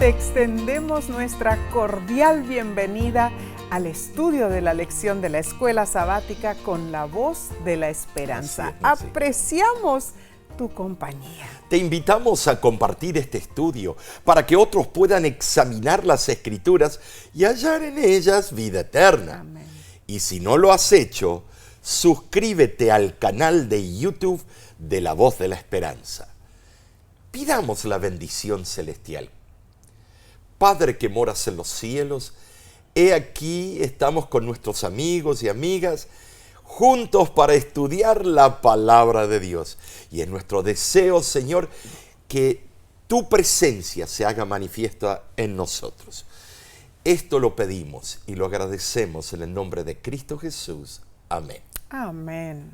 te extendemos nuestra cordial bienvenida al estudio de la lección de la Escuela Sabática con la voz de la esperanza. Apreciamos tu compañía. Te invitamos a compartir este estudio para que otros puedan examinar las Escrituras y hallar en ellas vida eterna. Amén. Y si no lo has hecho, suscríbete al canal de YouTube de La Voz de la Esperanza. Pidamos la bendición celestial. Padre que moras en los cielos, he aquí estamos con nuestros amigos y amigas juntos para estudiar la palabra de Dios. Y es nuestro deseo, Señor, que tu presencia se haga manifiesta en nosotros. Esto lo pedimos y lo agradecemos en el nombre de Cristo Jesús. Amén. Amén.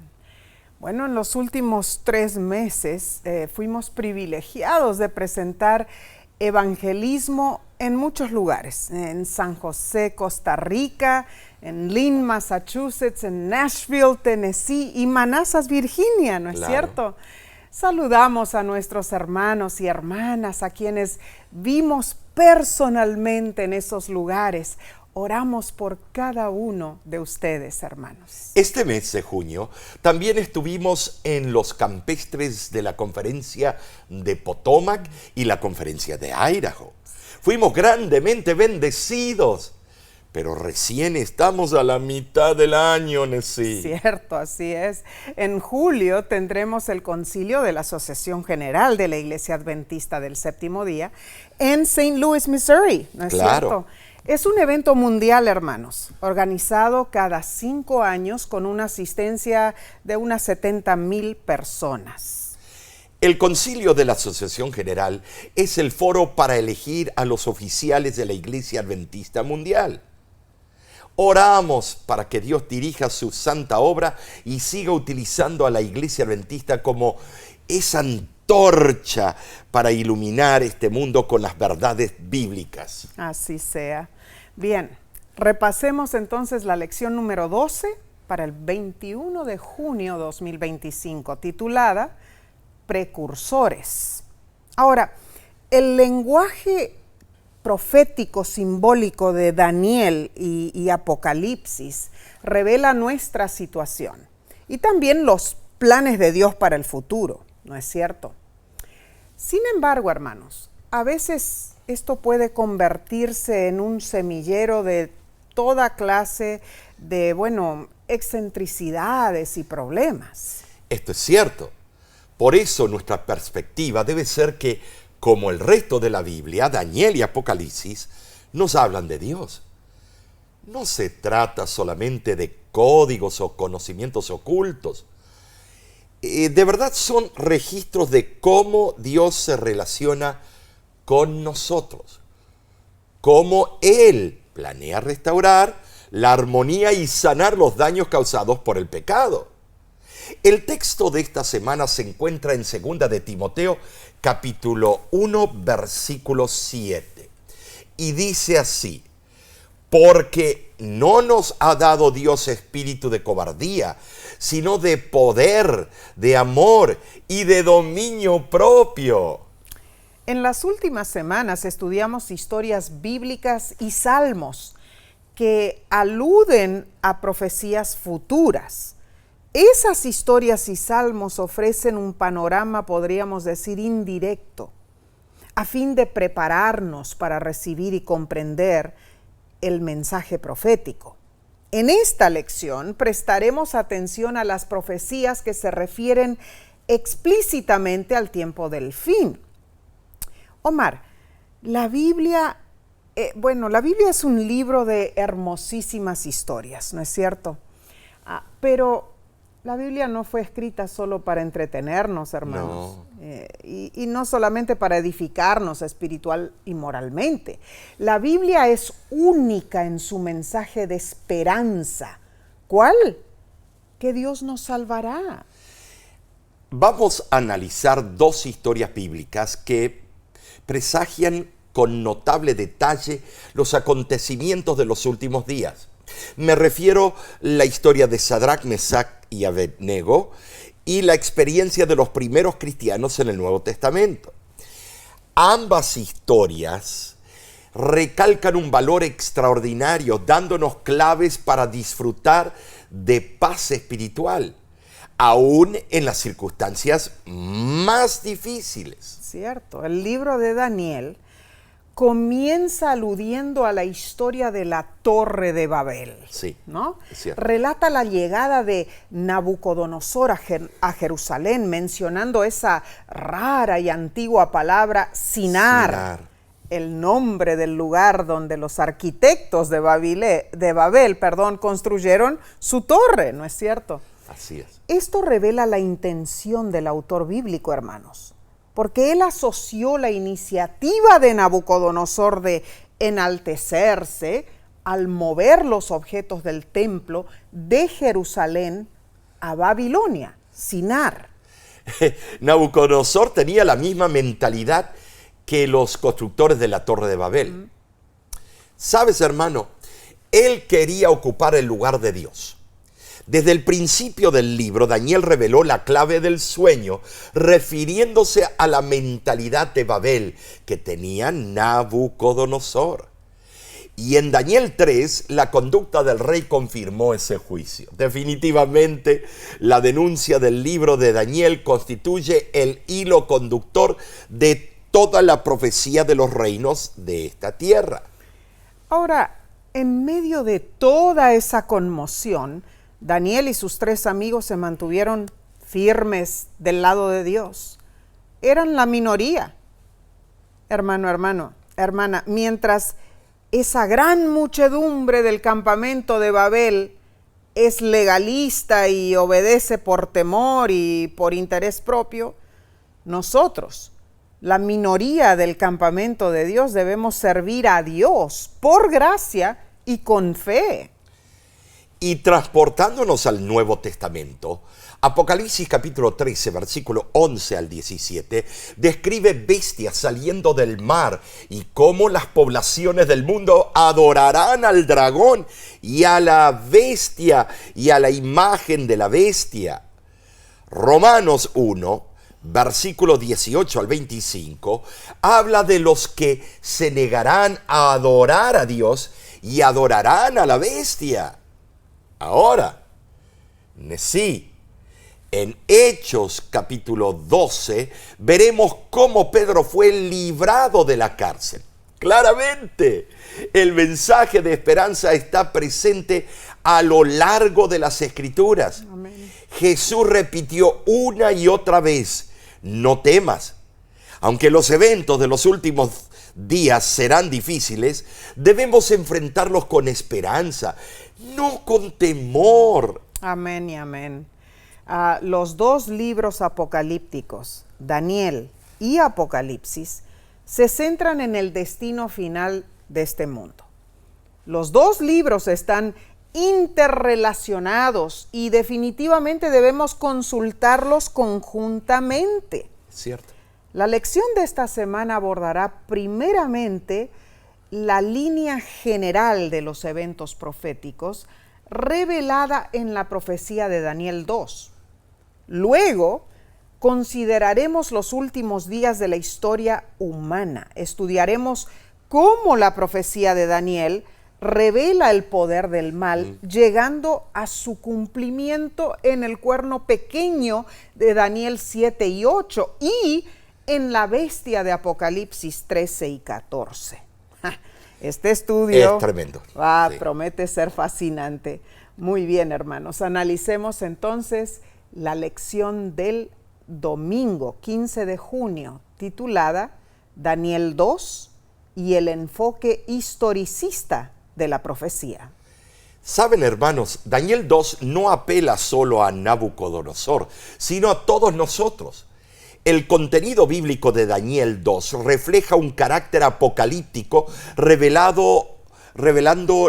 Bueno, en los últimos 3 meses fuimos privilegiados de presentar evangelismo en muchos lugares, en San José, Costa Rica, en Lynn, Massachusetts, en Nashville, Tennessee y Manassas, Virginia, ¿no es cierto? Saludamos a nuestros hermanos y hermanas, a quienes vimos personalmente en esos lugares. Oramos por cada uno de ustedes, hermanos. Este mes de junio también estuvimos en los campestres de la conferencia de Potomac y la conferencia de Idaho. Fuimos grandemente bendecidos, pero recién estamos a la mitad del año, Nessie. Cierto, así es. En julio tendremos el concilio de la Asociación General de la Iglesia Adventista del Séptimo Día en St. Louis, Missouri, ¿no es cierto? Es un evento mundial, hermanos, organizado cada 5 años con una asistencia de unas 70,000 personas. El Concilio de la Asociación General es el foro para elegir a los oficiales de la Iglesia Adventista Mundial. Oramos para que Dios dirija su santa obra y siga utilizando a la Iglesia Adventista como esa antorcha para iluminar este mundo con las verdades bíblicas. Así sea. Bien, repasemos entonces la lección número 12 para el 21 de junio 2025, titulada Precursores. Ahora, el lenguaje profético simbólico de Daniel y Apocalipsis revela nuestra situación y también los planes de Dios para el futuro, ¿no es cierto? Sin embargo, hermanos, a veces esto puede convertirse en un semillero de toda clase de, excentricidades y problemas. Esto es cierto. Por eso nuestra perspectiva debe ser que, como el resto de la Biblia, Daniel y Apocalipsis nos hablan de Dios. No se trata solamente de códigos o conocimientos ocultos. De verdad son registros de cómo Dios se relaciona con nosotros, cómo Él planea restaurar la armonía y sanar los daños causados por el pecado. El texto de esta semana se encuentra en 2 de Timoteo, capítulo 1, versículo 7, y dice así: porque no nos ha dado Dios espíritu de cobardía, sino de poder, de amor y de dominio propio. En las últimas semanas estudiamos historias bíblicas y salmos que aluden a profecías futuras. Esas historias y salmos ofrecen un panorama, podríamos decir, indirecto, a fin de prepararnos para recibir y comprender el mensaje profético. En esta lección prestaremos atención a las profecías que se refieren explícitamente al tiempo del fin. Omar, la Biblia es un libro de hermosísimas historias, ¿no es cierto? Pero la Biblia no fue escrita solo para entretenernos, hermanos, y no solamente para edificarnos espiritual y moralmente. La Biblia es única en su mensaje de esperanza. ¿Cuál? Que Dios nos salvará. Vamos a analizar 2 historias bíblicas que presagian con notable detalle los acontecimientos de los últimos días. Me refiero a la historia de Sadrach, Mesach y Abednego y la experiencia de los primeros cristianos en el Nuevo Testamento. Ambas historias recalcan un valor extraordinario, dándonos claves para disfrutar de paz espiritual, aún en las circunstancias más difíciles. Cierto, el libro de Daniel comienza aludiendo a la historia de la Torre de Babel. Sí, ¿no? es cierto. Relata la llegada de Nabucodonosor a Jerusalén, mencionando esa rara y antigua palabra Sinar, el nombre del lugar donde los arquitectos de Babel, construyeron su torre, ¿no es cierto? Así es. Esto revela la intención del autor bíblico, hermanos, porque él asoció la iniciativa de Nabucodonosor de enaltecerse al mover los objetos del templo de Jerusalén a Babilonia, Sinar. Nabucodonosor tenía la misma mentalidad que los constructores de la Torre de Babel. ¿Sabes, hermano? Él quería ocupar el lugar de Dios. Desde el principio del libro, Daniel reveló la clave del sueño, refiriéndose a la mentalidad de Babel que tenía Nabucodonosor. Y en Daniel 3, la conducta del rey confirmó ese juicio. Definitivamente, la denuncia del libro de Daniel constituye el hilo conductor de toda la profecía de los reinos de esta tierra. Ahora, en medio de toda esa conmoción, Daniel y sus 3 amigos se mantuvieron firmes del lado de Dios. Eran la minoría, hermana, mientras esa gran muchedumbre del campamento de Babel es legalista y obedece por temor y por interés propio, nosotros, la minoría del campamento de Dios, debemos servir a Dios por gracia y con fe. Y transportándonos al Nuevo Testamento, Apocalipsis capítulo 13, versículo 11 al 17, describe bestias saliendo del mar y cómo las poblaciones del mundo adorarán al dragón y a la bestia y a la imagen de la bestia. Romanos 1, versículo 18 al 25, habla de los que se negarán a adorar a Dios y adorarán a la bestia. Ahora, sí, en Hechos capítulo 12 veremos cómo Pedro fue librado de la cárcel. Claramente, el mensaje de esperanza está presente a lo largo de las Escrituras. Amén. Jesús repitió una y otra vez, no temas. Aunque los eventos de los últimos días serán difíciles, debemos enfrentarlos con esperanza, no con temor. Amén y amén. Los 2 libros apocalípticos, Daniel y Apocalipsis, se centran en el destino final de este mundo. Los 2 libros están interrelacionados y definitivamente debemos consultarlos conjuntamente. Cierto. La lección de esta semana abordará primeramente la línea general de los eventos proféticos revelada en la profecía de Daniel 2. Luego, consideraremos los últimos días de la historia humana. Estudiaremos cómo la profecía de Daniel revela el poder del mal, llegando a su cumplimiento en el cuerno pequeño de Daniel 7 y 8 y en la bestia de Apocalipsis 13 y 14. Este estudio es tremendo. Sí. Promete ser fascinante. Muy bien, hermanos. Analicemos entonces la lección del domingo 15 de junio, titulada Daniel 2 y el enfoque historicista de la profecía. Saben, hermanos, Daniel 2 no apela solo a Nabucodonosor, sino a todos nosotros. El contenido bíblico de Daniel 2 refleja un carácter apocalíptico revelando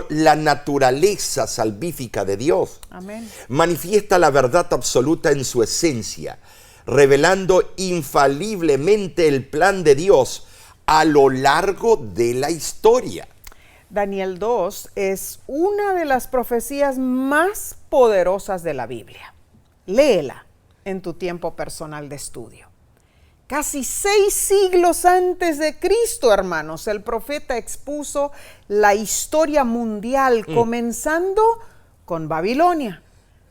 la naturaleza salvífica de Dios. Amén. Manifiesta la verdad absoluta en su esencia, revelando infaliblemente el plan de Dios a lo largo de la historia. Daniel 2 es una de las profecías más poderosas de la Biblia. Léela en tu tiempo personal de estudio. Casi 6 siglos antes de Cristo, hermanos, el profeta expuso la historia mundial, comenzando con Babilonia,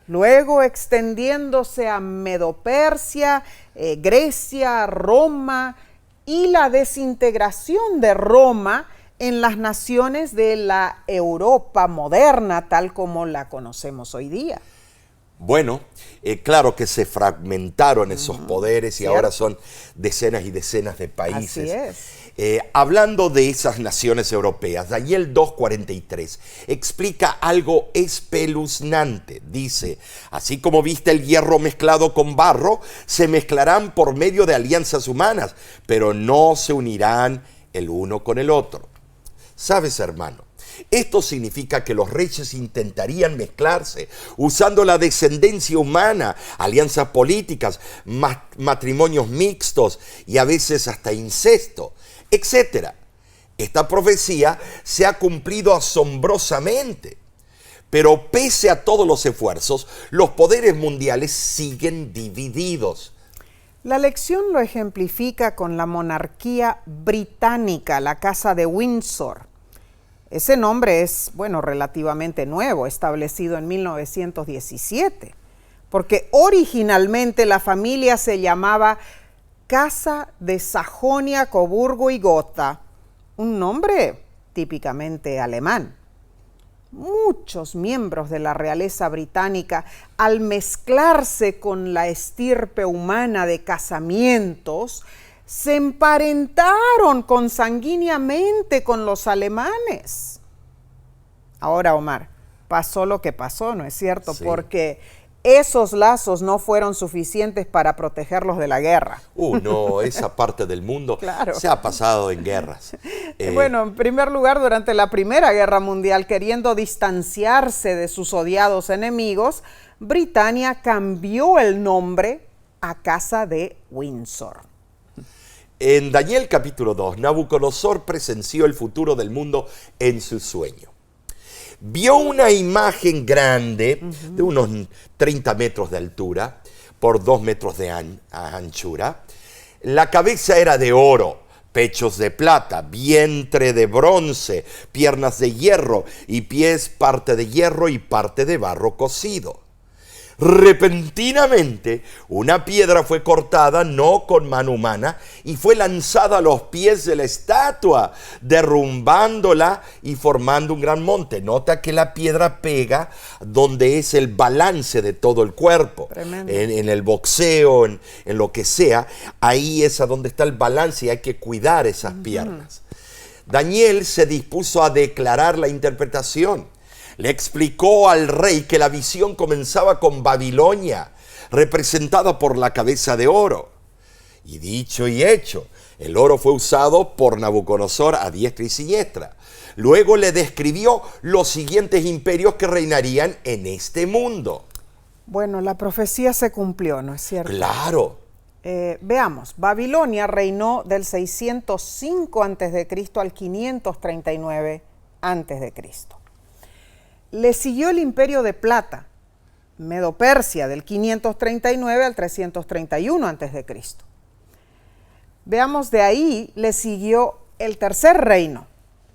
luego extendiéndose a Medo-Persia, Grecia, Roma y la desintegración de Roma en las naciones de la Europa moderna, tal como la conocemos hoy día. Bueno, claro que se fragmentaron esos poderes y ¿cierto? ahora son decenas y decenas de países. Así es. Hablando de esas naciones europeas, Daniel 2:43 explica algo espeluznante. Dice, así como viste el hierro mezclado con barro, se mezclarán por medio de alianzas humanas, pero no se unirán el uno con el otro. ¿Sabes, hermano? Esto significa que los reyes intentarían mezclarse usando la descendencia humana, alianzas políticas, matrimonios mixtos y a veces hasta incesto, etc. Esta profecía se ha cumplido asombrosamente. Pero pese a todos los esfuerzos, los poderes mundiales siguen divididos. La lección lo ejemplifica con la monarquía británica, la Casa de Windsor. Ese nombre es, relativamente nuevo, establecido en 1917, porque originalmente la familia se llamaba Casa de Sajonia, Coburgo y Gotha, un nombre típicamente alemán. Muchos miembros de la realeza británica, al mezclarse con la estirpe humana de casamientos, se emparentaron consanguíneamente con los alemanes. Ahora, Omar, pasó lo que pasó, ¿no es cierto? Sí. Porque esos lazos no fueron suficientes para protegerlos de la guerra. No, esa parte del mundo Claro. se ha pasado en guerras. En primer lugar, durante la Primera Guerra Mundial, queriendo distanciarse de sus odiados enemigos, Britania cambió el nombre a Casa de Windsor. En Daniel capítulo 2, Nabucodonosor presenció el futuro del mundo en su sueño. Vio una imagen grande de unos 30 metros de altura por 2 metros de anchura. La cabeza era de oro, pechos de plata, vientre de bronce, piernas de hierro y pies parte de hierro y parte de barro cocido. Repentinamente, una piedra fue cortada, no con mano humana, y fue lanzada a los pies de la estatua, derrumbándola y formando un gran monte. Nota que la piedra pega donde es el balance de todo el cuerpo. En el boxeo, en lo que sea, ahí es a donde está el balance y hay que cuidar esas piernas. Daniel se dispuso a declarar la interpretación. Le explicó al rey que la visión comenzaba con Babilonia, representada por la cabeza de oro. Y dicho y hecho, el oro fue usado por Nabucodonosor a diestra y siniestra. Luego le describió los siguientes imperios que reinarían en este mundo. Bueno, la profecía se cumplió, ¿no es cierto? Claro. Veamos, Babilonia reinó del 605 a.C. al 539 a.C. Le siguió el imperio de plata, Medo-Persia, del 539 al 331 a.C. Veamos, de ahí le siguió el tercer reino.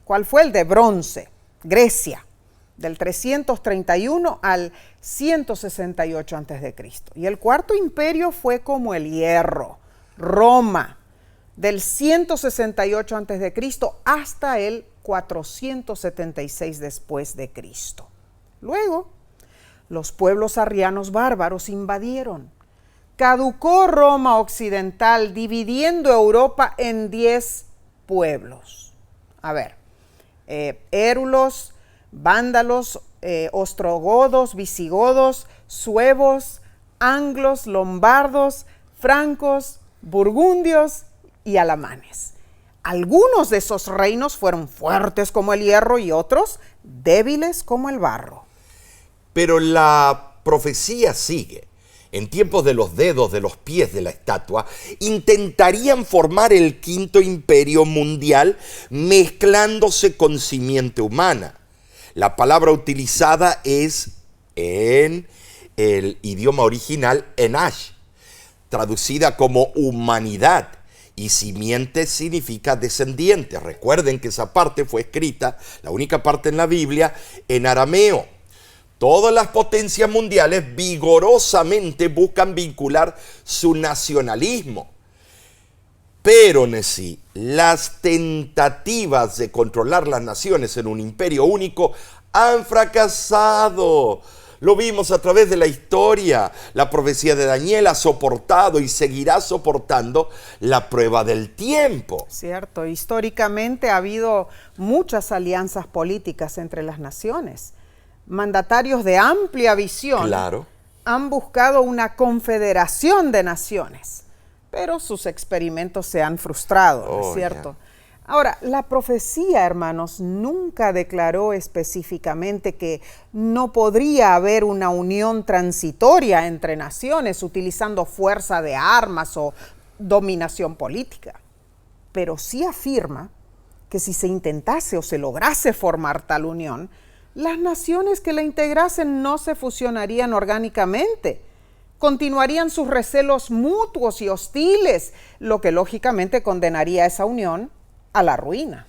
¿Cuál fue? El de bronce, Grecia, del 331 al 168 a.C. Y el cuarto imperio fue como el hierro, Roma, del 168 a.C. hasta el 476 después de Cristo. Luego, los pueblos arrianos bárbaros invadieron. Caducó Roma occidental, dividiendo Europa en 10 pueblos. A ver, érulos, vándalos, ostrogodos, visigodos, suevos, anglos, lombardos, francos, burgundios y alamanes. Algunos de esos reinos fueron fuertes como el hierro y otros débiles como el barro. Pero la profecía sigue. En tiempos de los dedos de los pies de la estatua, intentarían formar el quinto imperio mundial mezclándose con simiente humana. La palabra utilizada es en el idioma original Enash, traducida como humanidad, y simiente significa descendiente. Recuerden que esa parte fue escrita, la única parte en la Biblia, en arameo. Todas las potencias mundiales vigorosamente buscan vincular su nacionalismo. Pero, Nesí, las tentativas de controlar las naciones en un imperio único han fracasado. Lo vimos a través de la historia. La profecía de Daniel ha soportado y seguirá soportando la prueba del tiempo. Cierto, históricamente ha habido muchas alianzas políticas entre las naciones. Mandatarios de amplia visión han buscado una confederación de naciones, pero sus experimentos se han frustrado, ¿no es cierto? Ahora, la profecía, hermanos, nunca declaró específicamente que no podría haber una unión transitoria entre naciones utilizando fuerza de armas o dominación política, pero sí afirma que si se intentase o se lograse formar tal unión, las naciones que la integrasen no se fusionarían orgánicamente, continuarían sus recelos mutuos y hostiles, lo que lógicamente condenaría a esa unión a la ruina.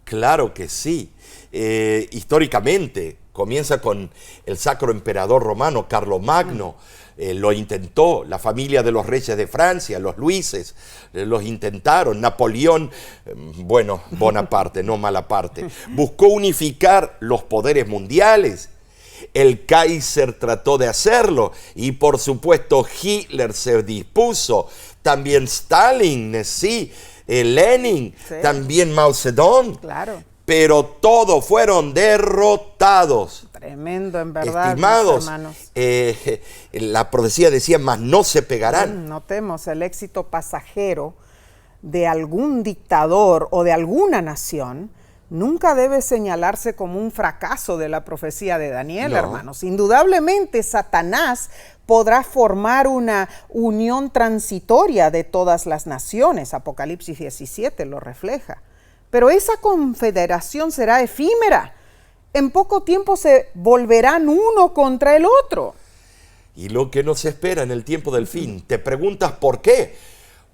Claro que sí. Históricamente comienza con el sacro emperador romano Carlomagno. Lo intentó la familia de los reyes de Francia, los Luises, los intentaron. Napoleón, Bonaparte, no Malaparte, buscó unificar los poderes mundiales. El Kaiser trató de hacerlo y por supuesto Hitler se dispuso. También Stalin, sí. Lenin, también Mao Zedong, pero todos fueron derrotados. Tremendo, en verdad, estimados, hermanos. La profecía decía, mas no se pegarán. Notemos, el éxito pasajero de algún dictador o de alguna nación nunca debe señalarse como un fracaso de la profecía de Daniel, hermanos. Indudablemente, Satanás podrá formar una unión transitoria de todas las naciones. Apocalipsis 17 lo refleja. Pero esa confederación será efímera. En poco tiempo se volverán uno contra el otro. Y lo que nos espera en el tiempo del fin, ¿te preguntas por qué?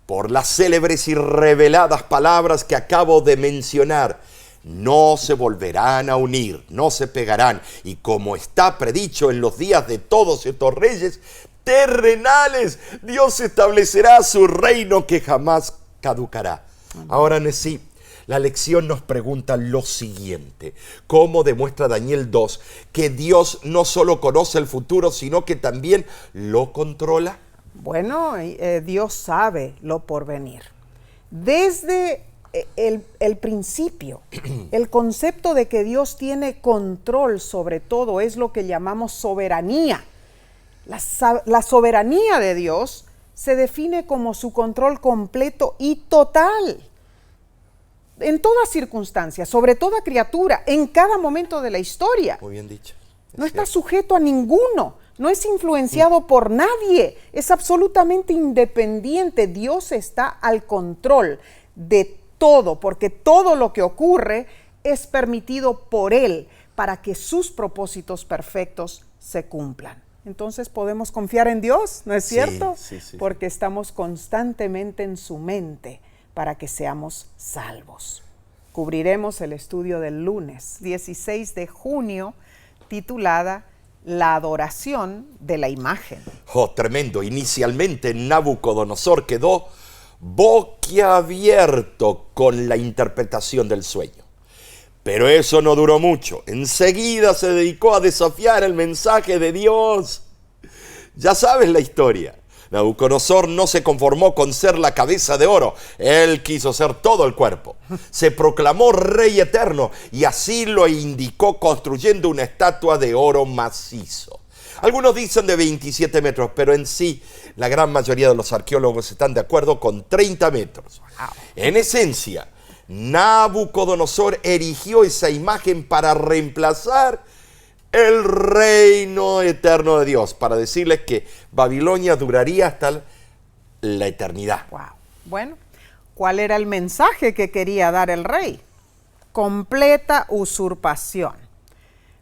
Por las célebres y reveladas palabras que acabo de mencionar. No se volverán a unir, no se pegarán. Y como está predicho en los días de todos estos reyes terrenales, Dios establecerá su reino que jamás caducará. Ahora, Nesí, la lección nos pregunta lo siguiente. ¿Cómo demuestra Daniel 2 que Dios no solo conoce el futuro, sino que también lo controla? Bueno, Dios sabe lo porvenir. Desde el principio, el concepto de que Dios tiene control sobre todo es lo que llamamos soberanía. La soberanía de Dios se define como su control completo y total. En toda circunstancia, sobre toda criatura, en cada momento de la historia. Muy bien dicho. No está sujeto a ninguno, no es influenciado por nadie, es absolutamente independiente. Dios está al control de todo, porque todo lo que ocurre es permitido por Él para que sus propósitos perfectos se cumplan. Entonces podemos confiar en Dios, ¿no es cierto? Sí. Porque estamos constantemente en su mente para que seamos salvos. Cubriremos el estudio del lunes 16 de junio, titulada La adoración de la imagen. Oh, tremendo. Inicialmente Nabucodonosor quedó boquiabierto con la interpretación del sueño. Pero eso no duró mucho. Enseguida se dedicó a desafiar el mensaje de Dios. Ya sabes la historia. Nabucodonosor no se conformó con ser la cabeza de oro. Él quiso ser todo el cuerpo. Se proclamó rey eterno y así lo indicó construyendo una estatua de oro macizo. Algunos dicen de 27 metros, pero en sí la gran mayoría de los arqueólogos están de acuerdo con 30 metros. En esencia, Nabucodonosor erigió esa imagen para reemplazar el reino eterno de Dios, para decirles que Babilonia duraría hasta la eternidad. Wow. Bueno, ¿cuál era el mensaje que quería dar el rey? Completa usurpación.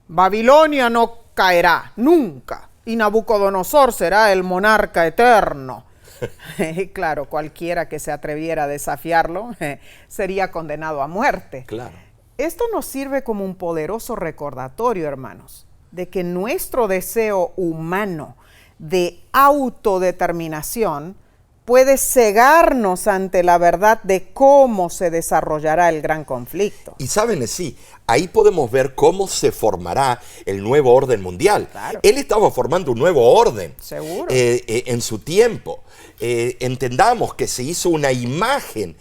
Babilonia no caerá nunca y Nabucodonosor será el monarca eterno. Claro, cualquiera que se atreviera a desafiarlo sería condenado a muerte. Claro. Esto nos sirve como un poderoso recordatorio, hermanos, de que nuestro deseo humano de autodeterminación puede cegarnos ante la verdad de cómo se desarrollará el gran conflicto. Y saben, sí, ahí podemos ver cómo se formará el nuevo orden mundial. Claro. Él estaba formando un nuevo orden. Seguro. En su tiempo. Entendamos que se hizo una imagen.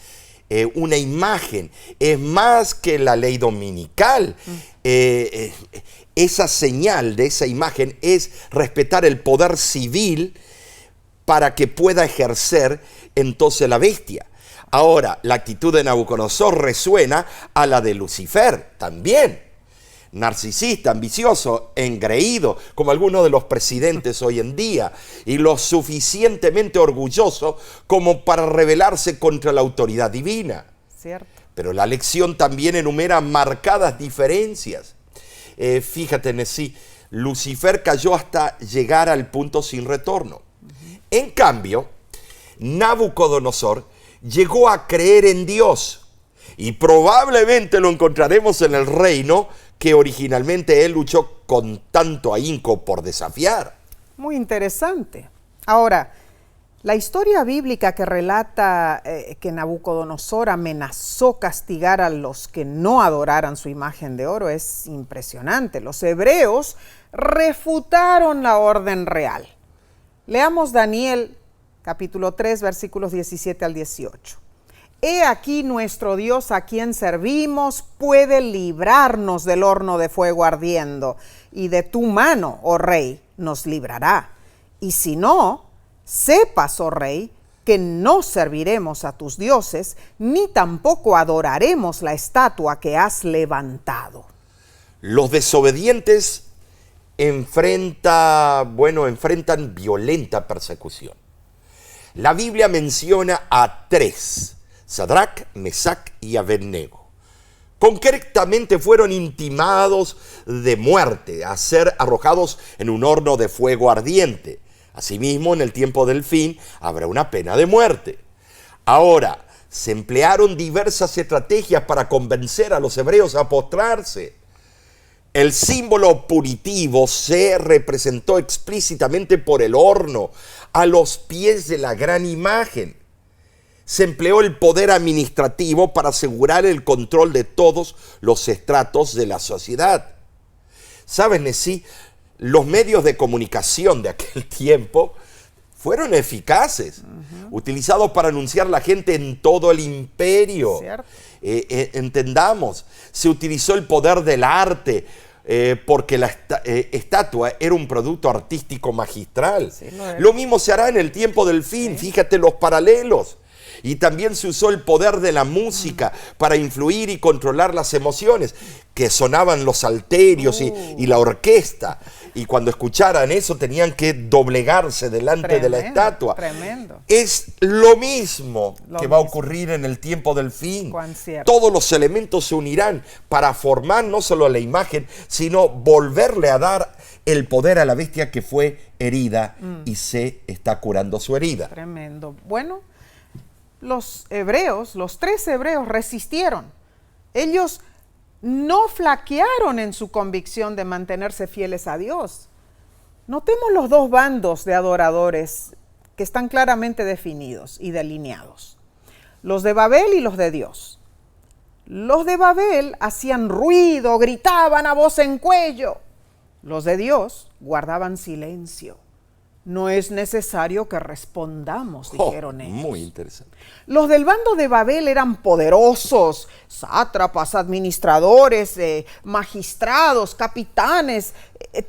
Una imagen es más que la ley dominical. Esa señal de esa imagen es respetar el poder civil para que pueda ejercer entonces la bestia. Ahora, la actitud de Nabucodonosor resuena a la de Lucifer también. Narcisista, ambicioso, engreído, como algunos de los presidentes hoy en día, y lo suficientemente orgulloso como para rebelarse contra la autoridad divina. Cierto. Pero la lección también enumera marcadas diferencias. Fíjate, Nesí, Lucifer cayó hasta llegar al punto sin retorno. En cambio, Nabucodonosor llegó a creer en Dios y probablemente lo encontraremos en el reino que originalmente él luchó con tanto ahínco por desafiar. Muy interesante. Ahora, la historia bíblica que relata que Nabucodonosor amenazó castigar a los que no adoraran su imagen de oro es impresionante. Los hebreos refutaron la orden real. Leamos Daniel capítulo 3, versículos 17 al 18. He aquí nuestro Dios a quien servimos puede librarnos del horno de fuego ardiendo, y de tu mano, oh rey, nos librará. Y si no, sepas, oh rey, que no serviremos a tus dioses, ni tampoco adoraremos la estatua que has levantado. Los desobedientes enfrentan violenta persecución. La Biblia menciona a 3, Sadrac, Mesac y Abednego. Concretamente fueron intimados de muerte, a ser arrojados en un horno de fuego ardiente. Asimismo, en el tiempo del fin, habrá una pena de muerte. Ahora, se emplearon diversas estrategias para convencer a los hebreos a postrarse. El símbolo punitivo se representó explícitamente por el horno, a los pies de la gran imagen. Se empleó el poder administrativo para asegurar el control de todos los estratos de la sociedad. ¿Sabes, Nesí? Los medios de comunicación de aquel tiempo fueron eficaces, utilizados para anunciar a la gente en todo el imperio. Entendamos, se utilizó el poder del arte, porque la estatua era un producto artístico magistral. Sí, lo mismo se hará en el tiempo del fin, fíjate los paralelos. Y también se usó el poder de la música para influir y controlar las emociones, que sonaban los salterios y la orquesta. Y cuando escucharan eso tenían que doblegarse delante de la estatua. Tremendo. Es lo mismo que va a ocurrir en el tiempo del fin. Todos los elementos se unirán para formar no solo la imagen, sino volverle a dar el poder a la bestia que fue herida y se está curando su herida. Tremendo. Bueno, los hebreos, los 3 hebreos resistieron. Ellos no flaquearon en su convicción de mantenerse fieles a Dios. Notemos los 2 bandos de adoradores que están claramente definidos y delineados. Los de Babel y los de Dios. Los de Babel hacían ruido, gritaban a voz en cuello. Los de Dios guardaban silencio. No es necesario que respondamos, dijeron ellos. Muy interesante. Los del bando de Babel eran poderosos, sátrapas, administradores, magistrados, capitanes,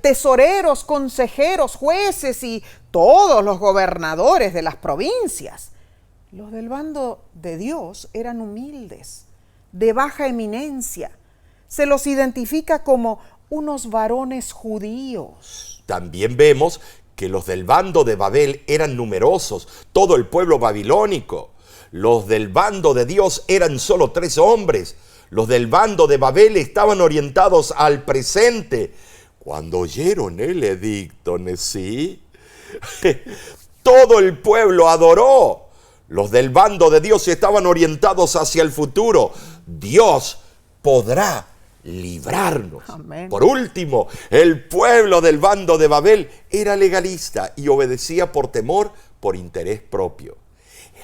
tesoreros, consejeros, jueces y todos los gobernadores de las provincias. Los del bando de Dios eran humildes, de baja eminencia. Se los identifica como unos varones judíos. También vemos que los del bando de Babel eran numerosos, todo el pueblo babilónico. Los del bando de Dios eran solo 3 hombres. Los del bando de Babel estaban orientados al presente. Cuando oyeron el edicto, ¿sí? todo el pueblo adoró. Los del bando de Dios estaban orientados hacia el futuro. Dios podrá librarnos. Amén. Por último, el pueblo del bando de Babel era legalista y obedecía por temor, por interés propio.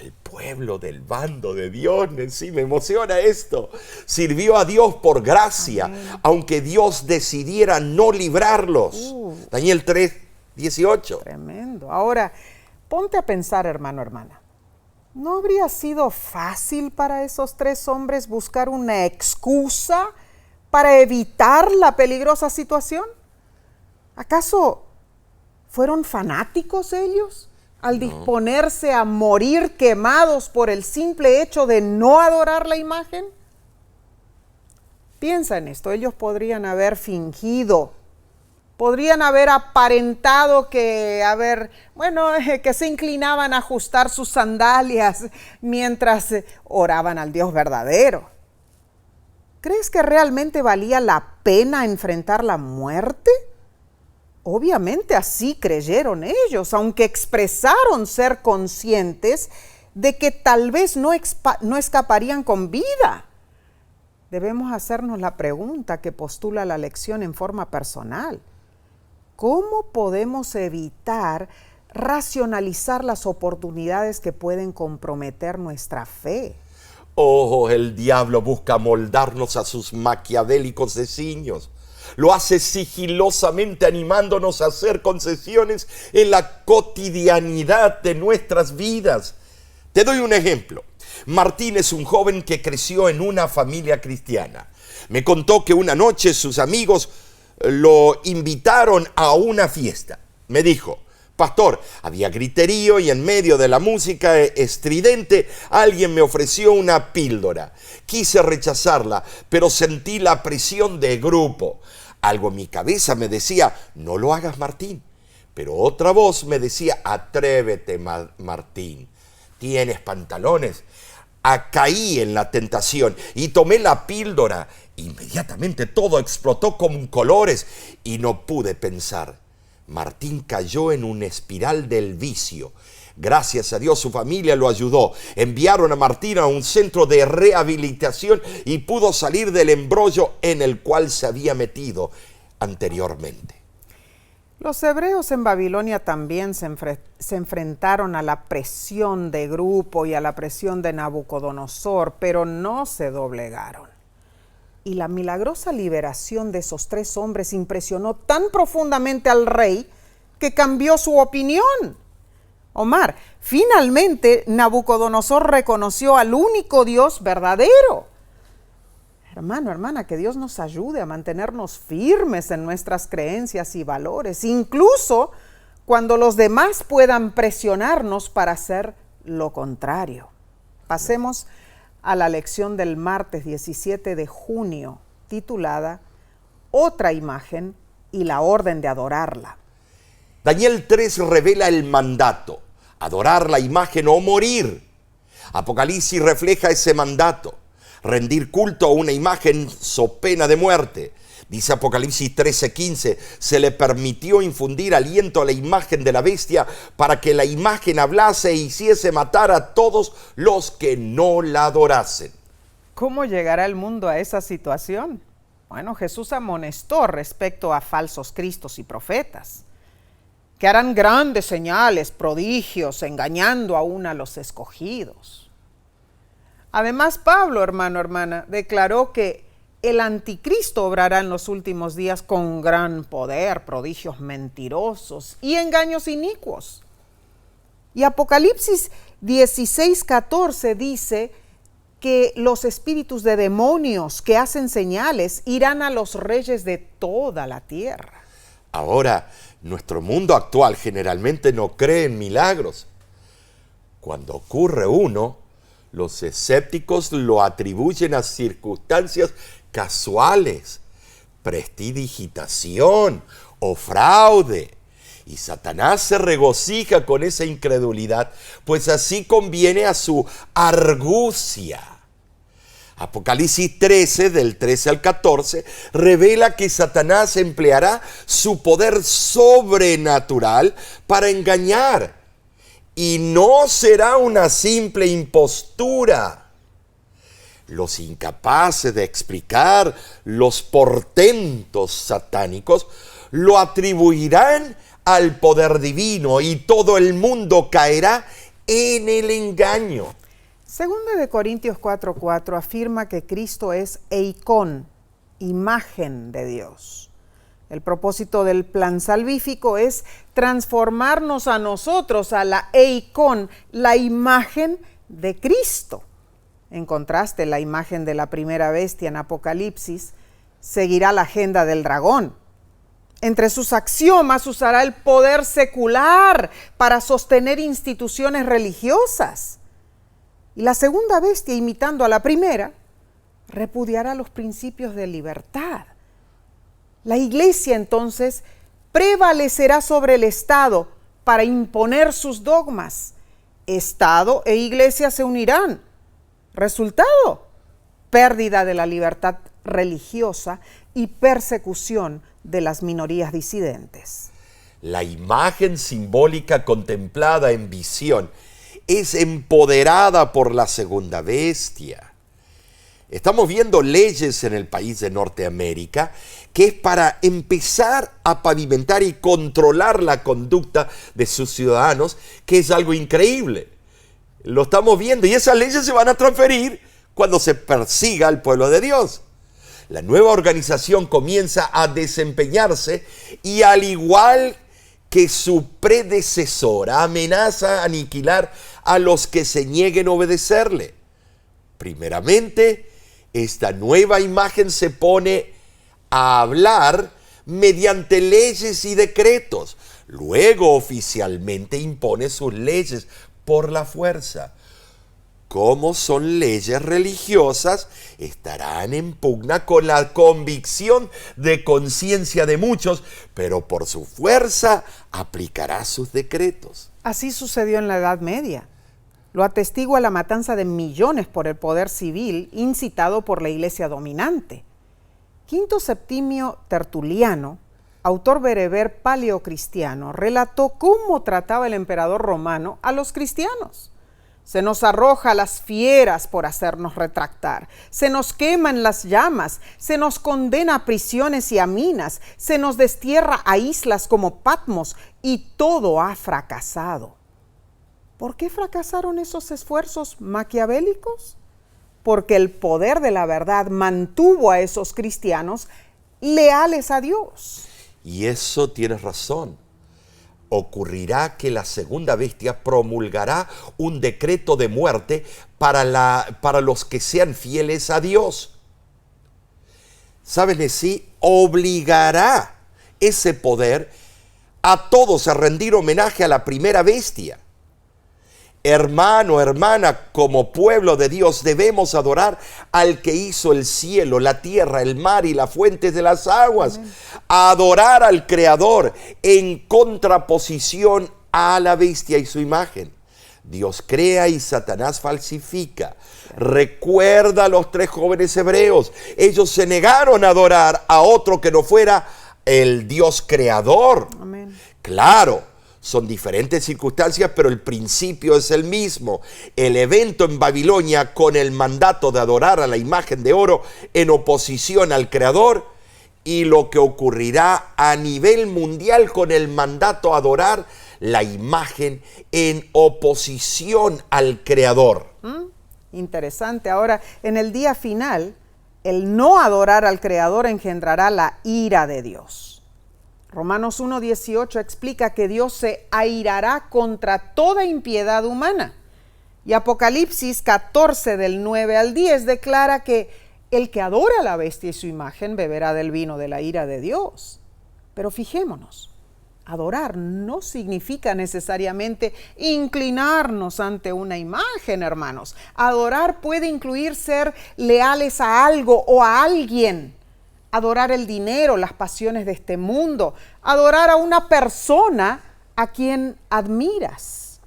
El pueblo del bando de Dios, sí, me emociona esto, sirvió a Dios por gracia, amén, aunque Dios decidiera no librarlos. Daniel 3:18. Tremendo. Ahora, ponte a pensar, hermano, hermana. ¿No habría sido fácil para esos 3 hombres buscar una excusa para evitar la peligrosa situación? ¿Acaso fueron fanáticos ellos al disponerse a morir quemados por el simple hecho de no adorar la imagen? Piensa en esto, ellos podrían haber fingido, podrían haber aparentado que se inclinaban a ajustar sus sandalias mientras oraban al Dios verdadero. ¿Crees que realmente valía la pena enfrentar la muerte? Obviamente así creyeron ellos, aunque expresaron ser conscientes de que tal vez no escaparían con vida. Debemos hacernos la pregunta que postula la lección en forma personal. ¿Cómo podemos evitar racionalizar las oportunidades que pueden comprometer nuestra fe? Oh, el diablo busca moldarnos a sus maquiavélicos designios. Lo hace sigilosamente animándonos a hacer concesiones en la cotidianidad de nuestras vidas. Te doy un ejemplo. Martín es un joven que creció en una familia cristiana. Me contó que una noche sus amigos lo invitaron a una fiesta. Me dijo: pastor, había griterío y en medio de la música estridente alguien me ofreció una píldora. Quise rechazarla, pero sentí la presión de grupo. Algo en mi cabeza me decía: no lo hagas, Martín. Pero otra voz me decía: atrévete, Martín. ¿Tienes pantalones? Caí en la tentación y tomé la píldora. Inmediatamente todo explotó con colores y no pude pensar. Martín cayó en una espiral del vicio. Gracias a Dios su familia lo ayudó. Enviaron a Martín a un centro de rehabilitación y pudo salir del embrollo en el cual se había metido anteriormente. Los hebreos en Babilonia también se enfrentaron a la presión de grupo y a la presión de Nabucodonosor, pero no se doblegaron. Y la milagrosa liberación de esos 3 hombres impresionó tan profundamente al rey que cambió su opinión. Omar, finalmente Nabucodonosor reconoció al único Dios verdadero. Hermano, hermana, que Dios nos ayude a mantenernos firmes en nuestras creencias y valores, incluso cuando los demás puedan presionarnos para hacer lo contrario. Pasemos a la lección del martes 17 de junio, titulada Otra imagen y la orden de adorarla. Daniel 3 revela el mandato: adorar la imagen o morir. Apocalipsis refleja ese mandato: rendir culto a una imagen so pena de muerte. Dice Apocalipsis 13:15, se le permitió infundir aliento a la imagen de la bestia para que la imagen hablase e hiciese matar a todos los que no la adorasen. ¿Cómo llegará el mundo a esa situación? Bueno, Jesús amonestó respecto a falsos cristos y profetas, que harán grandes señales, prodigios, engañando aún a los escogidos. Además, Pablo, hermano, hermana, declaró que el anticristo obrará en los últimos días con gran poder, prodigios mentirosos y engaños inicuos. Y Apocalipsis 16:14 dice que los espíritus de demonios que hacen señales irán a los reyes de toda la tierra. Ahora, nuestro mundo actual generalmente no cree en milagros. Cuando ocurre uno, los escépticos lo atribuyen a circunstancias casuales, prestidigitación o fraude. Y Satanás se regocija con esa incredulidad, pues así conviene a su argucia. Apocalipsis 13, del 13 al 14, revela que Satanás empleará su poder sobrenatural para engañar. y no será una simple impostura. Los incapaces de explicar los portentos satánicos lo atribuirán al poder divino y todo el mundo caerá en el engaño. Segunda de Corintios 4:4 afirma que Cristo es eikon, imagen de Dios. El propósito del plan salvífico es transformarnos a nosotros, a la eikon, la imagen de Cristo. En contraste, la imagen de la primera bestia en Apocalipsis seguirá la agenda del dragón. Entre sus axiomas usará el poder secular para sostener instituciones religiosas. Y la segunda bestia, imitando a la primera, repudiará los principios de libertad. La iglesia entonces prevalecerá sobre el Estado para imponer sus dogmas. Estado e iglesia se unirán. Resultado: pérdida de la libertad religiosa y persecución de las minorías disidentes. La imagen simbólica contemplada en visión es empoderada por la segunda bestia. Estamos viendo leyes en el país de Norteamérica que es para empezar a pavimentar y controlar la conducta de sus ciudadanos, que es algo increíble. Lo estamos viendo y esas leyes se van a transferir cuando se persiga al pueblo de Dios. La nueva organización comienza a desempeñarse y, al igual que su predecesora, amenaza a aniquilar a los que se nieguen a obedecerle. Primeramente, esta nueva imagen se pone a hablar mediante leyes y decretos. Luego, oficialmente impone sus leyes por la fuerza. Como son leyes religiosas, estarán en pugna con la convicción de conciencia de muchos, pero por su fuerza aplicará sus decretos. Así sucedió en la Edad Media. Lo atestigua la matanza de millones por el poder civil incitado por la iglesia dominante. Quinto Septimio Tertuliano, autor bereber paleocristiano, relató cómo trataba el emperador romano a los cristianos. Se nos arroja a las fieras por hacernos retractar, se nos queman las llamas, se nos condena a prisiones y a minas, se nos destierra a islas como Patmos y todo ha fracasado. ¿Por qué fracasaron esos esfuerzos maquiavélicos? Porque el poder de la verdad mantuvo a esos cristianos leales a Dios. Y eso tienes razón. Ocurrirá que la segunda bestia promulgará un decreto de muerte para los que sean fieles a Dios. ¿Sabes? Sí, obligará ese poder a todos a rendir homenaje a la primera bestia. Hermano, hermana, como pueblo de Dios debemos adorar al que hizo el cielo, la tierra, el mar y las fuentes de las aguas. Amén. Adorar al Creador en contraposición a la bestia y su imagen. Dios crea y Satanás falsifica. Recuerda a los 3 jóvenes hebreos. Ellos se negaron a adorar a otro que no fuera el Dios creador. Amén. Claro. Son diferentes circunstancias, pero el principio es el mismo. El evento en Babilonia con el mandato de adorar a la imagen de oro en oposición al Creador, y lo que ocurrirá a nivel mundial con el mandato a adorar la imagen en oposición al Creador. Interesante. Ahora, en el día final, el no adorar al Creador engendrará la ira de Dios. Romanos 1:18 explica que Dios se airará contra toda impiedad humana. Y Apocalipsis 14 del 9 al 10 declara que el que adora a la bestia y su imagen beberá del vino de la ira de Dios. Pero fijémonos, adorar no significa necesariamente inclinarnos ante una imagen, hermanos. Adorar puede incluir ser leales a algo o a alguien. Adorar el dinero, las pasiones de este mundo, adorar a una persona a quien admiras.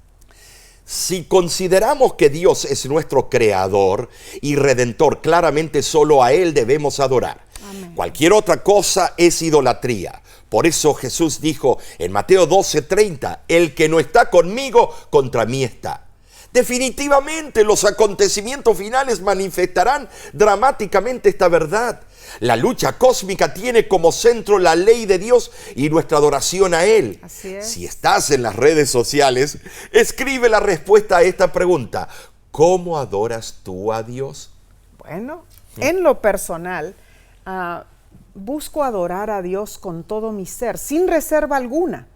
Si consideramos que Dios es nuestro creador y redentor, claramente solo a Él debemos adorar. Amén. Cualquier otra cosa es idolatría. Por eso Jesús dijo en Mateo 12:30, el que no está conmigo, contra mí está. Definitivamente los acontecimientos finales manifestarán dramáticamente esta verdad. La lucha cósmica tiene como centro la ley de Dios y nuestra adoración a Él. Así es. Si estás en las redes sociales, escribe la respuesta a esta pregunta. ¿Cómo adoras tú a Dios? Bueno, en lo personal, busco adorar a Dios con todo mi ser, sin reserva alguna.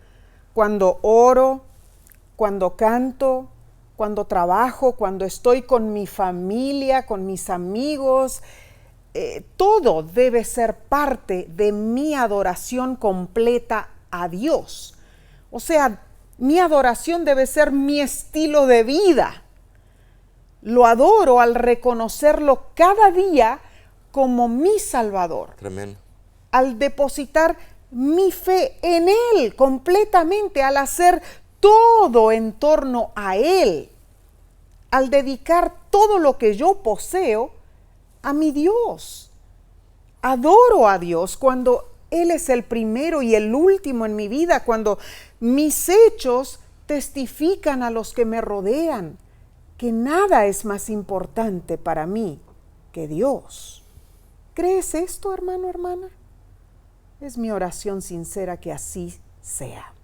Cuando oro, cuando canto, cuando trabajo, cuando estoy con mi familia, con mis amigos, todo debe ser parte de mi adoración completa a Dios. O sea, mi adoración debe ser mi estilo de vida. Lo adoro al reconocerlo cada día como mi Salvador. Tremendo. Al depositar mi fe en Él completamente, al hacer todo en torno a Él, al dedicar todo lo que yo poseo a mi Dios. Adoro a Dios cuando Él es el primero y el último en mi vida, cuando mis hechos testifican a los que me rodean que nada es más importante para mí que Dios. ¿Crees esto, hermano, hermana? Es mi oración sincera que así sea.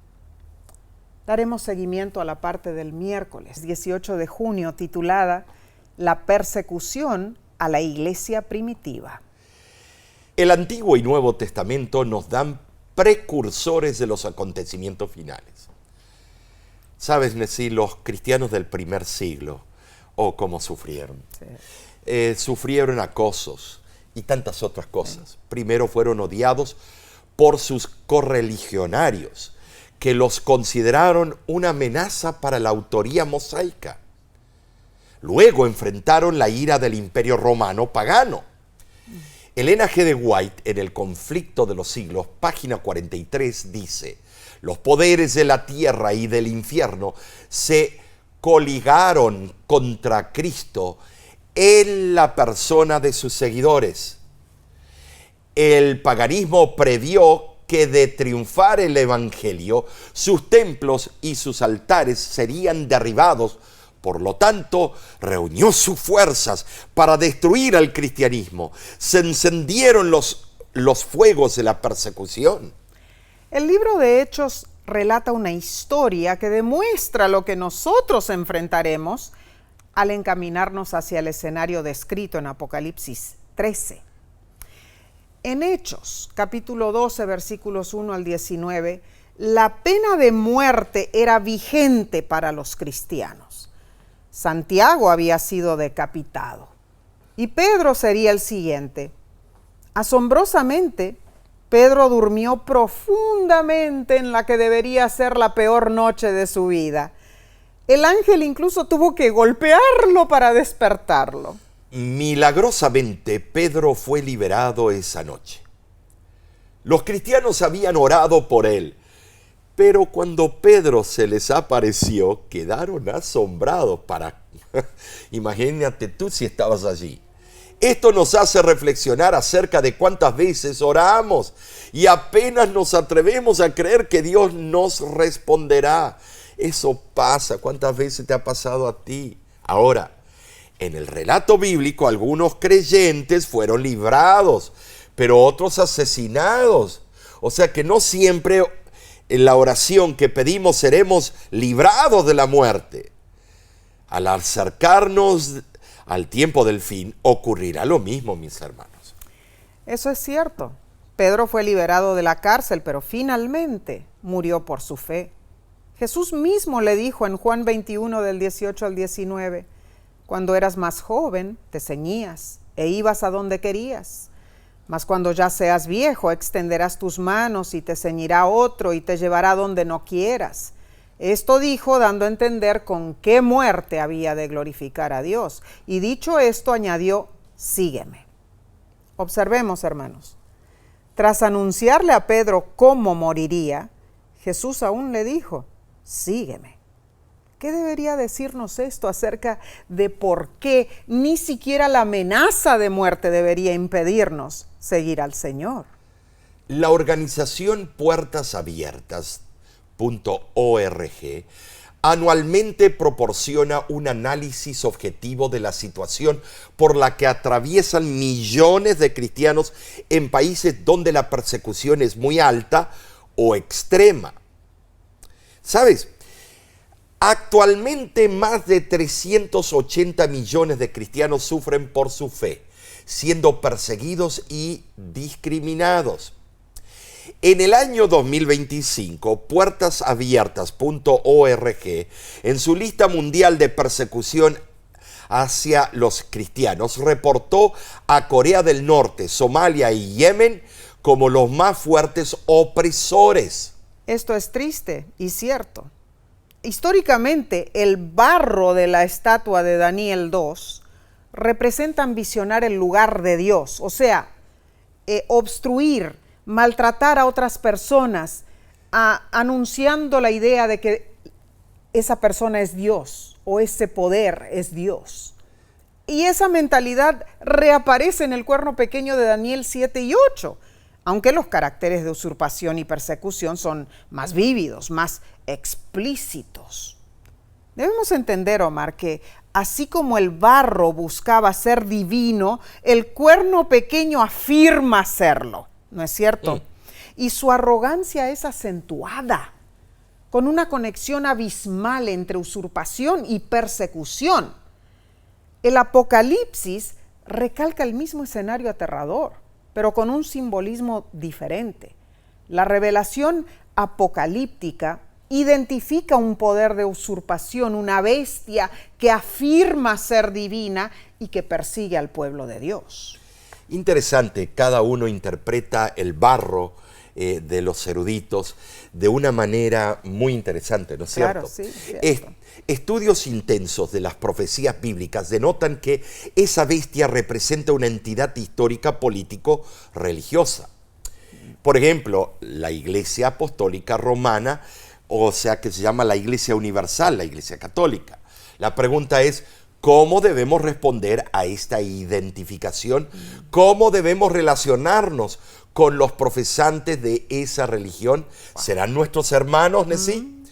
Daremos seguimiento a la parte del miércoles 18 de junio titulada La persecución a la iglesia primitiva. El Antiguo y Nuevo Testamento nos dan precursores de los acontecimientos finales. Sabes, Nesí, los cristianos del primer siglo, cómo sufrieron. Sí. Sufrieron acosos y tantas otras cosas. Sí. Primero fueron odiados por sus correligionarios, que los consideraron una amenaza para la autoría mosaica. Luego enfrentaron la ira del Imperio Romano pagano. Elena G. de White, en El conflicto de los siglos, página 43, dice: los poderes de la tierra y del infierno se coligaron contra Cristo en la persona de sus seguidores. El paganismo previó que de triunfar el evangelio, sus templos y sus altares serían derribados. Por lo tanto, reunió sus fuerzas para destruir al cristianismo. Se encendieron los fuegos de la persecución. El libro de Hechos relata una historia que demuestra lo que nosotros enfrentaremos al encaminarnos hacia el escenario descrito en Apocalipsis 13. En Hechos, capítulo 12, versículos 1 al 19, la pena de muerte era vigente para los cristianos. Santiago había sido decapitado y Pedro sería el siguiente. Asombrosamente, Pedro durmió profundamente en la que debería ser la peor noche de su vida. El ángel incluso tuvo que golpearlo para despertarlo. Milagrosamente, Pedro fue liberado esa noche. Los cristianos habían orado por él, pero cuando Pedro se les apareció, quedaron asombrados. Imagínate tú si estabas allí. Esto nos hace reflexionar acerca de cuántas veces oramos y apenas nos atrevemos a creer que Dios nos responderá. Eso pasa. ¿Cuántas veces te ha pasado a ti? Ahora, en el relato bíblico, algunos creyentes fueron librados, pero otros asesinados. O sea que no siempre en la oración que pedimos seremos librados de la muerte. Al acercarnos al tiempo del fin, ocurrirá lo mismo, mis hermanos. Eso es cierto. Pedro fue liberado de la cárcel, pero finalmente murió por su fe. Jesús mismo le dijo en Juan 21, del 18 al 19, cuando eras más joven, te ceñías e ibas a donde querías. Mas cuando ya seas viejo, extenderás tus manos y te ceñirá otro y te llevará donde no quieras. Esto dijo dando a entender con qué muerte había de glorificar a Dios. Y dicho esto, añadió, sígueme. Observemos, hermanos. Tras anunciarle a Pedro cómo moriría, Jesús aún le dijo, sígueme. ¿Qué debería decirnos esto acerca de por qué ni siquiera la amenaza de muerte debería impedirnos seguir al Señor? La organización puertasabiertas.org anualmente proporciona un análisis objetivo de la situación por la que atraviesan millones de cristianos en países donde la persecución es muy alta o extrema. ¿Sabes? Actualmente más de 380 millones de cristianos sufren por su fe, siendo perseguidos y discriminados. En el año 2025, puertasabiertas.org, en su lista mundial de persecución hacia los cristianos, reportó a Corea del Norte, Somalia y Yemen como los más fuertes opresores. Esto es triste y cierto. Históricamente, el barro de la estatua de Daniel 2 representa ambicionar el lugar de Dios, o sea, obstruir, maltratar a otras personas, anunciando la idea de que esa persona es Dios o ese poder es Dios. Y esa mentalidad reaparece en el cuerno pequeño de Daniel 7 y 8, aunque los caracteres de usurpación y persecución son más vívidos, más explícitos. Debemos entender, Omar, que así como el barro buscaba ser divino, el cuerno pequeño afirma serlo, ¿no es cierto? Y su arrogancia es acentuada, con una conexión abismal entre usurpación y persecución. El Apocalipsis recalca el mismo escenario aterrador, pero con un simbolismo diferente. La revelación apocalíptica identifica un poder de usurpación, una bestia que afirma ser divina y que persigue al pueblo de Dios. Interesante, cada uno interpreta el barro de los eruditos de una manera muy interesante, ¿no es cierto? Claro, sí, cierto. Estudios intensos de las profecías bíblicas denotan que esa bestia representa una entidad histórica político-religiosa. Por ejemplo, la Iglesia Apostólica Romana, o sea que se llama la Iglesia Universal, la Iglesia Católica. La pregunta es, ¿cómo debemos responder a esta identificación? ¿Cómo debemos relacionarnos con los profesantes de esa religión? ¿Serán nuestros hermanos, Nesí?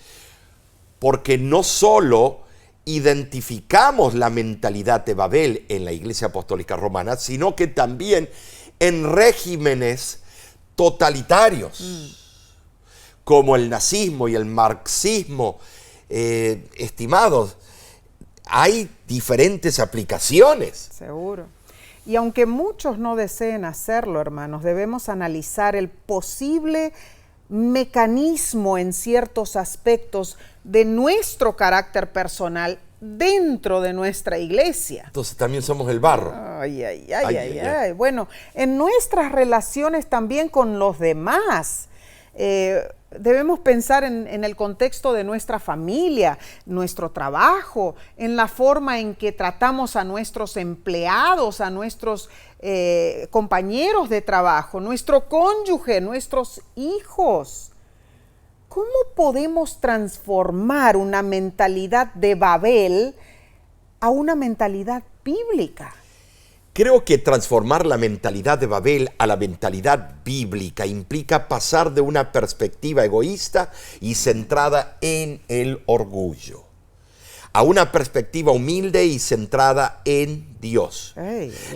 Porque no solo identificamos la mentalidad de Babel en la Iglesia Apostólica Romana, sino que también en regímenes totalitarios, como el nazismo y el marxismo, estimados. Hay diferentes aplicaciones. Seguro. Y aunque muchos no deseen hacerlo, hermanos, debemos analizar el posible mecanismo en ciertos aspectos de nuestro carácter personal dentro de nuestra iglesia. Entonces también somos el barro. Ay. Bueno, en nuestras relaciones también con los demás. Debemos pensar en el contexto de nuestra familia, nuestro trabajo, en la forma en que tratamos a nuestros empleados, a nuestros compañeros de trabajo, nuestro cónyuge, nuestros hijos. ¿Cómo podemos transformar una mentalidad de Babel a una mentalidad bíblica? Creo que transformar la mentalidad de Babel a la mentalidad bíblica implica pasar de una perspectiva egoísta y centrada en el orgullo a una perspectiva humilde y centrada en Dios.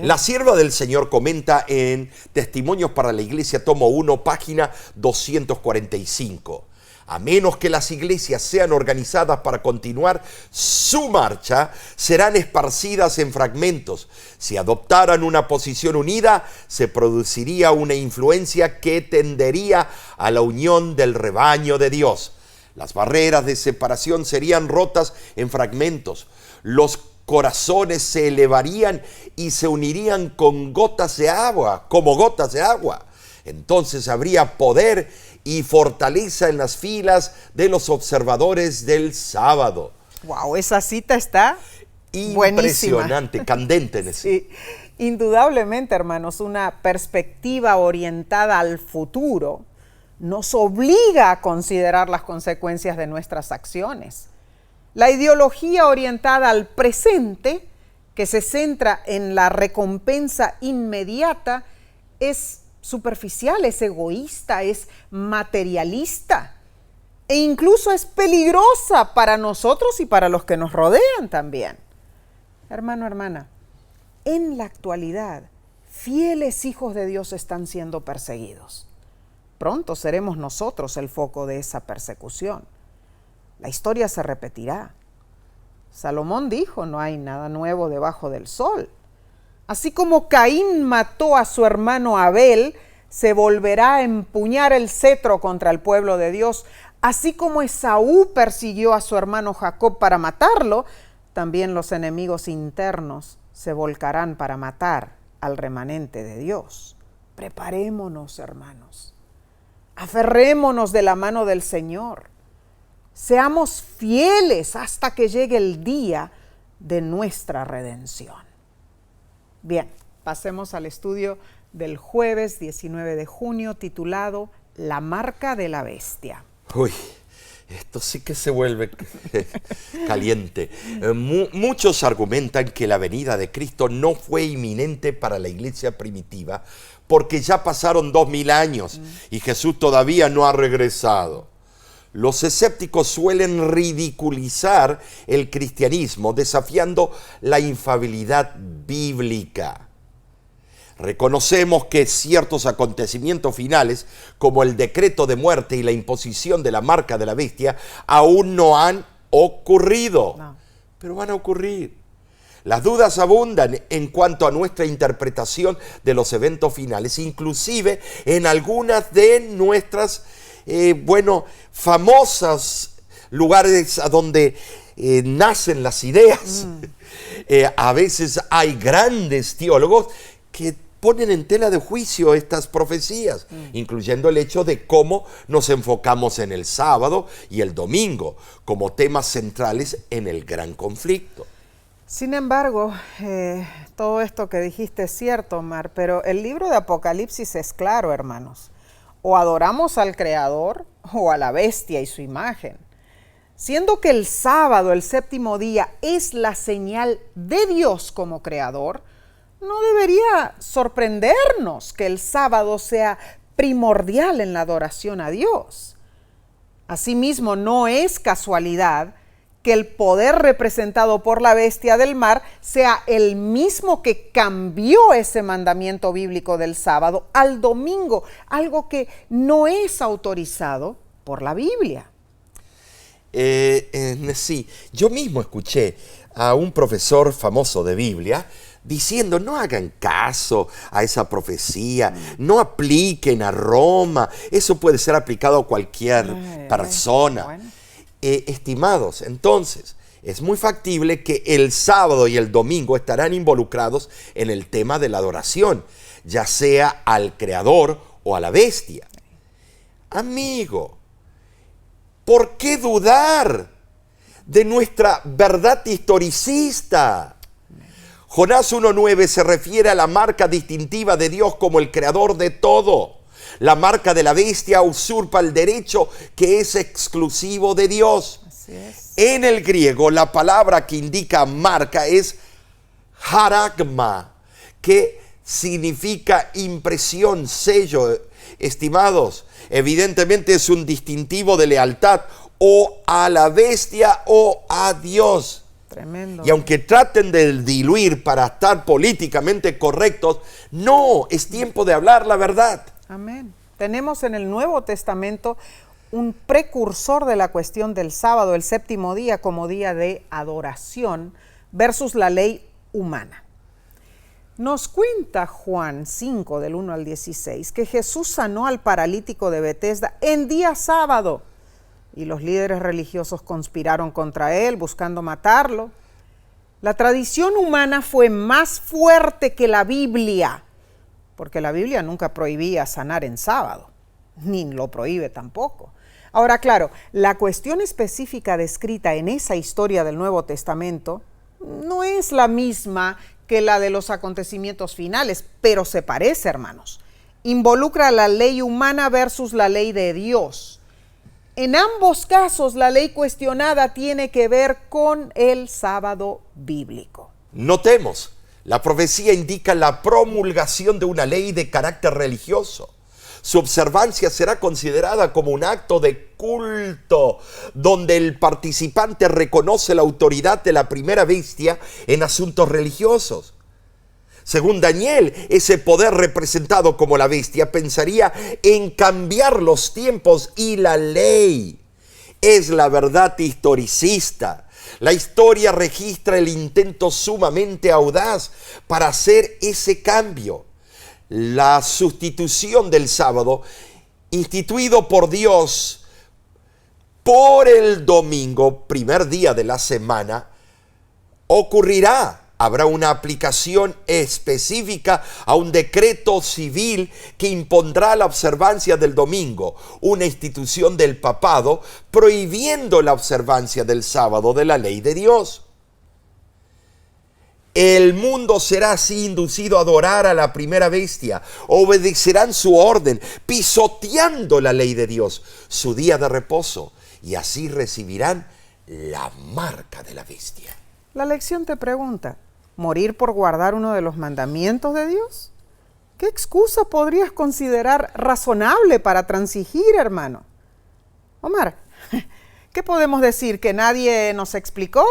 La sierva del Señor comenta en Testimonios para la Iglesia, tomo 1, página 245. A menos que las iglesias sean organizadas para continuar su marcha, serán esparcidas en fragmentos. Si adoptaran una posición unida, se produciría una influencia que tendería a la unión del rebaño de Dios. Las barreras de separación serían rotas en fragmentos. Los corazones se elevarían y se unirían con gotas de agua, como gotas de agua. Entonces habría poder y fortaleza en las filas de los observadores del sábado. Wow, esa cita está impresionante, buenísima. Candente. Sí, indudablemente, hermanos, una perspectiva orientada al futuro nos obliga a considerar las consecuencias de nuestras acciones. La ideología orientada al presente, que se centra en la recompensa inmediata, es superficial, es egoísta, es materialista e incluso es peligrosa para nosotros y para los que nos rodean también. Hermano, hermana, en la actualidad, fieles hijos de Dios están siendo perseguidos. Pronto seremos nosotros el foco de esa persecución. La historia se repetirá. Salomón dijo, no hay nada nuevo debajo del sol. Así como Caín mató a su hermano Abel, se volverá a empuñar el cetro contra el pueblo de Dios. Así como Esaú persiguió a su hermano Jacob para matarlo, también los enemigos internos se volcarán para matar al remanente de Dios. Preparémonos, hermanos. Aferrémonos de la mano del Señor. Seamos fieles hasta que llegue el día de nuestra redención. Bien, pasemos al estudio del jueves 19 de junio titulado La marca de la bestia. Uy, esto sí que se vuelve caliente. Muchos argumentan que la venida de Cristo no fue inminente para la iglesia primitiva porque ya pasaron 2000 años y Jesús todavía no ha regresado. Los escépticos suelen ridiculizar el cristianismo desafiando la infalibilidad bíblica. Reconocemos que ciertos acontecimientos finales, como el decreto de muerte y la imposición de la marca de la bestia, aún no han ocurrido, pero van a ocurrir. Las dudas abundan en cuanto a nuestra interpretación de los eventos finales, inclusive en algunas de nuestras famosas lugares a donde nacen las ideas. A veces hay grandes teólogos que ponen en tela de juicio estas profecías, incluyendo el hecho de cómo nos enfocamos en el sábado y el domingo como temas centrales en el gran conflicto. Sin embargo, todo esto que dijiste es cierto, Omar, pero el libro de Apocalipsis es claro, hermanos. O adoramos al Creador o a la bestia y su imagen. Siendo que el sábado, el séptimo día, es la señal de Dios como Creador, no debería sorprendernos que el sábado sea primordial en la adoración a Dios. Asimismo, no es casualidad que el poder representado por la bestia del mar sea el mismo que cambió ese mandamiento bíblico del sábado al domingo, algo que no es autorizado por la Biblia. Sí, yo mismo escuché a un profesor famoso de Biblia diciendo, no hagan caso a esa profecía, no apliquen a Roma, eso puede ser aplicado a cualquier persona. Bueno. Estimados, entonces, es muy factible que el sábado y el domingo estarán involucrados en el tema de la adoración, ya sea al Creador o a la bestia. Amigo, ¿por qué dudar de nuestra verdad historicista? Jonás 1:9 se refiere a la marca distintiva de Dios como el creador de todo. La marca de la bestia usurpa el derecho que es exclusivo de Dios. Así es. En el griego, la palabra que indica marca es haragma, que significa impresión, sello. Estimados, evidentemente es un distintivo de lealtad o a la bestia o a Dios. Tremendo. Y aunque traten de diluir para estar políticamente correctos, no, es tiempo de hablar la verdad. Amén. Tenemos en el Nuevo Testamento un precursor de la cuestión del sábado, el séptimo día, como día de adoración, versus la ley humana. Nos cuenta Juan 5, del 1 al 16, que Jesús sanó al paralítico de Betesda en día sábado, y los líderes religiosos conspiraron contra él, buscando matarlo. La tradición humana fue más fuerte que la Biblia, porque la Biblia nunca prohibía sanar en sábado, ni lo prohíbe tampoco. Ahora, claro, la cuestión específica descrita en esa historia del Nuevo Testamento no es la misma que la de los acontecimientos finales, pero se parece, hermanos. Involucra la ley humana versus la ley de Dios. En ambos casos, la ley cuestionada tiene que ver con el sábado bíblico. Notemos, La profecía indica la promulgación de una ley de carácter religioso. Su observancia será considerada como un acto de culto, donde el participante reconoce la autoridad de la primera bestia en asuntos religiosos. Según Daniel, ese poder representado como la bestia pensaría en cambiar los tiempos y la ley. Es la verdad historicista. La historia registra el intento sumamente audaz para hacer ese cambio. La sustitución del sábado, instituido por Dios por el domingo, primer día de la semana, ocurrirá. Habrá una aplicación específica a un decreto civil que impondrá la observancia del domingo, una institución del papado prohibiendo la observancia del sábado de la ley de Dios. El mundo será así inducido a adorar a la primera bestia, obedecerán su orden, pisoteando la ley de Dios, su día de reposo, y así recibirán la marca de la bestia. La lección te pregunta, ¿morir por guardar uno de los mandamientos de Dios? ¿Qué excusa podrías considerar razonable para transigir, hermano? Omar, ¿qué podemos decir? ¿Que nadie nos explicó?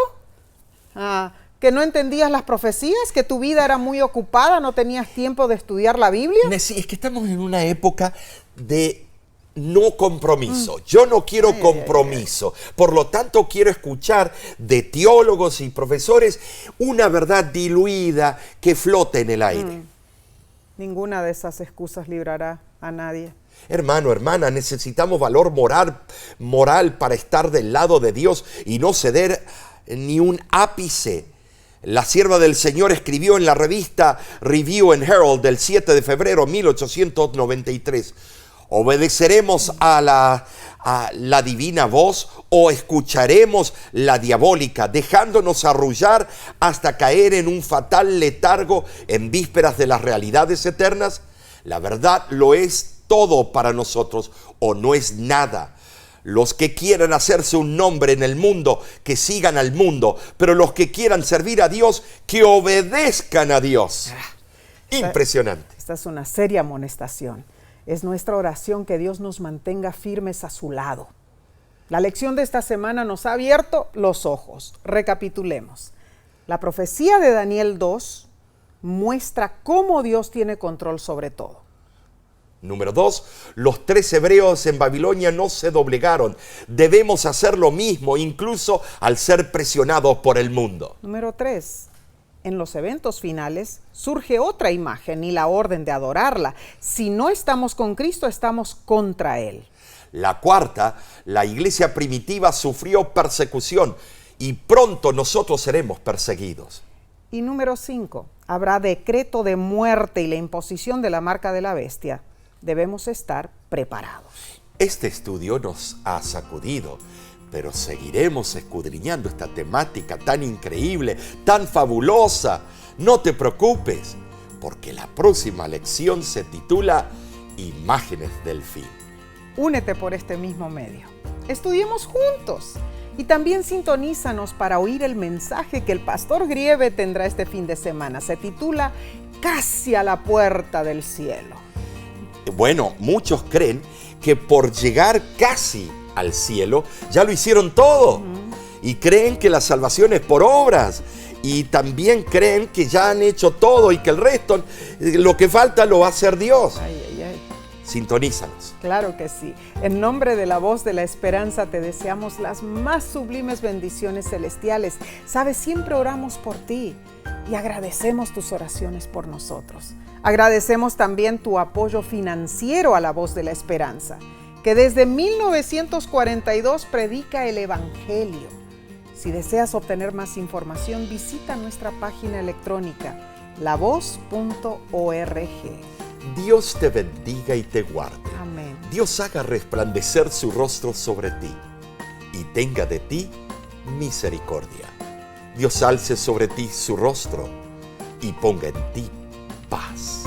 ¿Que no entendías las profecías? ¿Que tu vida era muy ocupada, no tenías tiempo de estudiar la Biblia? Sí, es que estamos en una época de no compromiso. Yo no quiero compromiso. Por lo tanto, quiero escuchar de teólogos y profesores una verdad diluida que flote en el aire. Ninguna de esas excusas librará a nadie. Hermano, hermana, necesitamos valor moral para estar del lado de Dios y no ceder ni un ápice. La sierva del Señor escribió en la revista Review and Herald del 7 de febrero de 1893, ¿obedeceremos a la divina voz o escucharemos la diabólica, dejándonos arrullar hasta caer en un fatal letargo en vísperas de las realidades eternas? La verdad lo es todo para nosotros o no es nada. Los que quieran hacerse un nombre en el mundo, que sigan al mundo, pero los que quieran servir a Dios, que obedezcan a Dios. Impresionante. Esta es una seria amonestación. Es nuestra oración que Dios nos mantenga firmes a su lado. La lección de esta semana nos ha abierto los ojos. Recapitulemos. La profecía de Daniel 2 muestra cómo Dios tiene control sobre todo. Número 2, los 3 hebreos en Babilonia no se doblegaron. Debemos hacer lo mismo, incluso al ser presionados por el mundo. Número 3, en los eventos finales surge otra imagen y la orden de adorarla. Si no estamos con Cristo, estamos contra Él. La cuarta, la iglesia primitiva sufrió persecución y pronto nosotros seremos perseguidos. Y número 5, habrá decreto de muerte y la imposición de la marca de la bestia. Debemos estar preparados. Este estudio nos ha sacudido, pero seguiremos escudriñando esta temática tan increíble, tan fabulosa. No te preocupes, porque la próxima lección se titula Imágenes del fin. Únete por este mismo medio. Estudiemos juntos y también sintonízanos para oír el mensaje que el pastor Grieve tendrá este fin de semana. Se titula Casi a la puerta del cielo. Bueno, muchos creen que por llegar casi al cielo ya lo hicieron todo. Y creen que la salvación es por obras. Y también creen que ya han hecho todo y que el resto, lo que falta lo va a hacer Dios. Sintonízanos. Claro que sí. En nombre de la Voz de la Esperanza te deseamos las más sublimes bendiciones celestiales. Sabes, siempre oramos por ti y agradecemos tus oraciones por nosotros. Agradecemos también tu apoyo financiero a la Voz de la Esperanza, que desde 1942 predica el Evangelio. Si deseas obtener más información, visita nuestra página electrónica lavoz.org. Dios te bendiga y te guarde. Amén. Dios haga resplandecer su rostro sobre ti y tenga de ti misericordia. Dios alce sobre ti su rostro y ponga en ti paz.